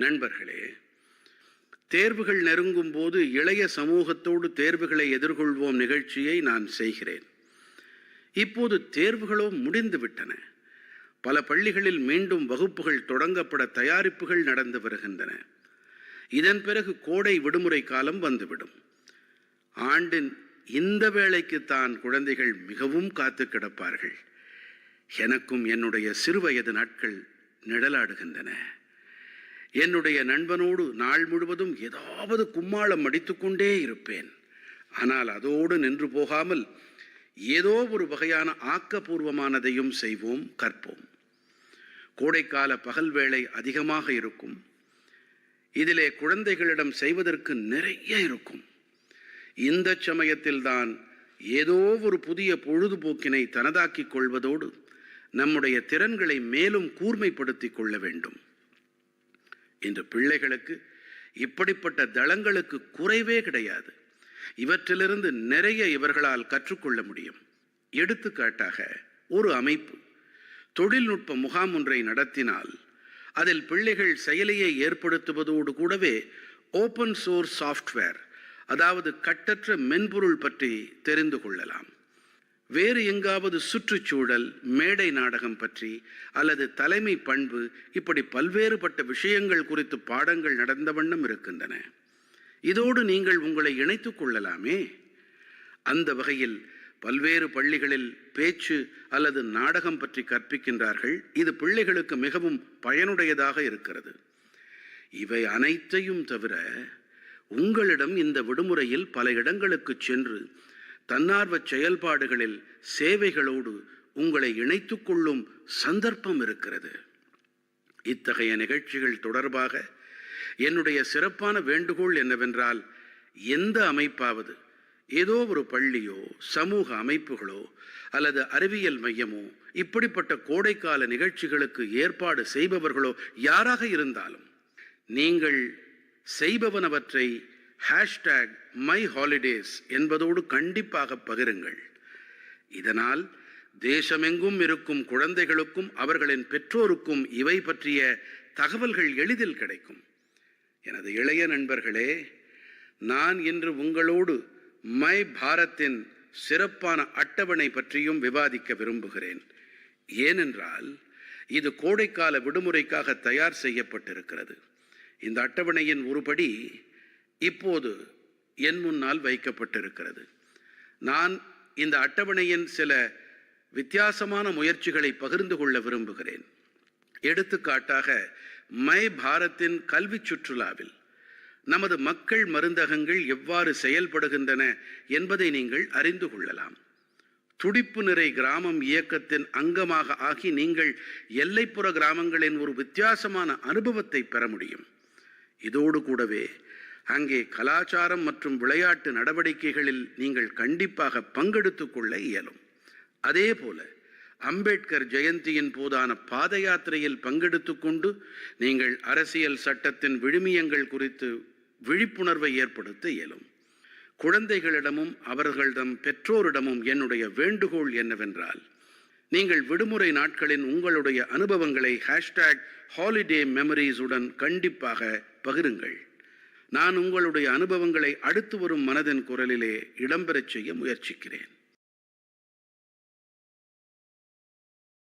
நண்பர்களே, தேர்வுகள் நெருங்கும் போது இளைய சமூகத்தோடு தேர்வுகளை எதிர்கொள்வோம் நிகழ்ச்சியை நான் செய்கிறேன். இப்போது தேர்வுகளோ முடிந்துவிட்டன. பல பள்ளிகளில் மீண்டும் வகுப்புகள் தொடங்கப்பட தயாரிப்புகள் நடந்து வருகின்றன. இதன் பிறகு கோடை விடுமுறை காலம் வந்துவிடும். ஆண்டின் இந்த வேளைக்கு தான் குழந்தைகள் மிகவும் காத்து கிடப்பார்கள். எனக்கும் என்னுடைய சிறுவயது நாட்கள் நிழலாடுகின்றன. என்னுடைய நண்பனோடு நாள் முழுவதும் ஏதாவது கும்மாளம் அடித்துக்கொண்டே இருப்பேன். ஆனால் அதோடு நின்று போகாமல் ஏதோ ஒரு வகையான ஆக்கப்பூர்வமானதையும் செய்வோம், கற்போம். கோடைக்கால பகல் வேளை அதிகமாக இருக்கும். இதிலே குழந்தைகளிடம் செய்வதற்கு நிறைய இருக்கும். இந்த சமயத்தில்தான் ஏதோ ஒரு புதிய பொழுதுபோக்கினை தனதாக்கிக் கொள்வதோடு நம்முடைய திறன்களை மேலும் கூர்மைப்படுத்திக் கொள்ள வேண்டும். இன்று பிள்ளைகளுக்கு இப்படிப்பட்ட தளங்களுக்கு குறைவே கிடையாது. இவற்றிலிருந்து நிறைய இவர்களால் கற்றுக்கொள்ள முடியும். எடுத்துக்காட்டாக, ஒரு அமைப்பு தொழில்நுட்ப முகாம் ஒன்றை நடத்தினால் அதில் பிள்ளைகள் செயலியை ஏற்படுத்துவதோடு கூடவே ஓப்பன் சோர்ஸ் சாஃப்ட்வேர், அதாவது கட்டற்ற மென்பொருள் பற்றி தெரிந்து கொள்ளலாம். வேறு எங்காவது சுற்றுச்சூழல், மேடை நாடகம் பற்றி அல்லது தலைமை பண்பு, இப்படி பல்வேறுபட்ட விஷயங்கள் குறித்து பாடங்கள் நடந்த வண்ணம் இருக்கின்றன. இதோடு நீங்கள் உங்களை இணைத்துக் கொள்ளலாமே. அந்த வகையில் பல்வேறு பள்ளிகளில் பேச்சு அல்லது நாடகம் பற்றி கற்பிக்கின்றார்கள். இது பிள்ளைகளுக்கு மிகவும் பயனுடையதாக இருக்கிறது. இவை அனைத்தையும் தவிர உங்களிடம் இந்த விடுமுறையில் பல இடங்களுக்கு சென்று தன்னார்வ செயல்பாடுகளில் சேவைகளோடு உங்களை இணைத்துக் கொள்ளும் சந்தர்ப்பம் இருக்கிறது. இத்தகைய நிகழ்ச்சிகள் தொடர்பாக என்னுடைய சிறப்பான வேண்டுகோள் என்னவென்றால், எந்த அமைப்பாவது, ஏதோ ஒரு பள்ளியோ சமூக அமைப்புகளோ அல்லது அறிவியல் மையமோ இப்படிப்பட்ட கோடைக்கால நிகழ்ச்சிகளுக்கு ஏற்பாடு செய்பவர்களோ யாராக இருந்தாலும், நீங்கள் செய்பவனவற்றை #myholidays என்பதோடு கண்டிப்பாக பகிருங்கள். இதனால் தேசமெங்கும் இருக்கும் குழந்தைகளுக்கும் அவர்களின் பெற்றோருக்கும் இவை பற்றிய தகவல்கள் எளிதில் கிடைக்கும். எனது இளைய நண்பர்களே, நான் இன்று உங்களோடு மை பாரத்தின் சிறப்பான அட்டவணை பற்றியும் விவாதிக்க விரும்புகிறேன். ஏனென்றால் இது கோடைக்கால விடுமுறைக்காக தயார் செய்யப்பட்டிருக்கிறது. இந்த அட்டவணையின் ஒருபடி இப்போது என் முன்னால் வைக்கப்பட்டிருக்கிறது. நான் இந்த அட்டவணையின் சில வித்தியாசமான முயற்சிகளை பகிர்ந்து கொள்ள விரும்புகிறேன். எடுத்துக்காட்டாக, மை பாரத்தின் கல்வி சுற்றுலாவில் நமது மக்கள் மருந்தகங்கள் எவ்வாறு செயல்படுகின்றன என்பதை நீங்கள் அறிந்து கொள்ளலாம். துடிப்பு நிறை கிராமம் இயக்கத்தின் அங்கமாக ஆகி நீங்கள் எல்லைப்புற கிராமங்களின் ஒரு வித்தியாசமான அனுபவத்தை பெற முடியும். இதோடு கூடவே அங்கே கலாச்சாரம் மற்றும் விளையாட்டு நடவடிக்கைகளில் நீங்கள் கண்டிப்பாக பங்கெடுத்துக் கொள்ள இயலும். அதே போல அம்பேத்கர் ஜெயந்தியின் போதான பாத யாத்திரையில் பங்கெடுத்துக் கொண்டு நீங்கள் அரசியல் சட்டத்தின் விழுமியங்கள் குறித்து விழிப்புணர்வை ஏற்படுத்த இயலும். குழந்தைகளிடமும் அவர்களிடம் பெற்றோரிடமும் என்னுடைய வேண்டுகோள் என்னவென்றால், நீங்கள் விடுமுறை நாட்களின் உங்களுடைய அனுபவங்களை #holiday_memories உடன் கண்டிப்பாக பகிருங்கள். நான் உங்களுடைய அனுபவங்களை அடுத்து வரும் மனதின் குரலிலே இடம்பெறச் செய்ய முயற்சிக்கிறேன்.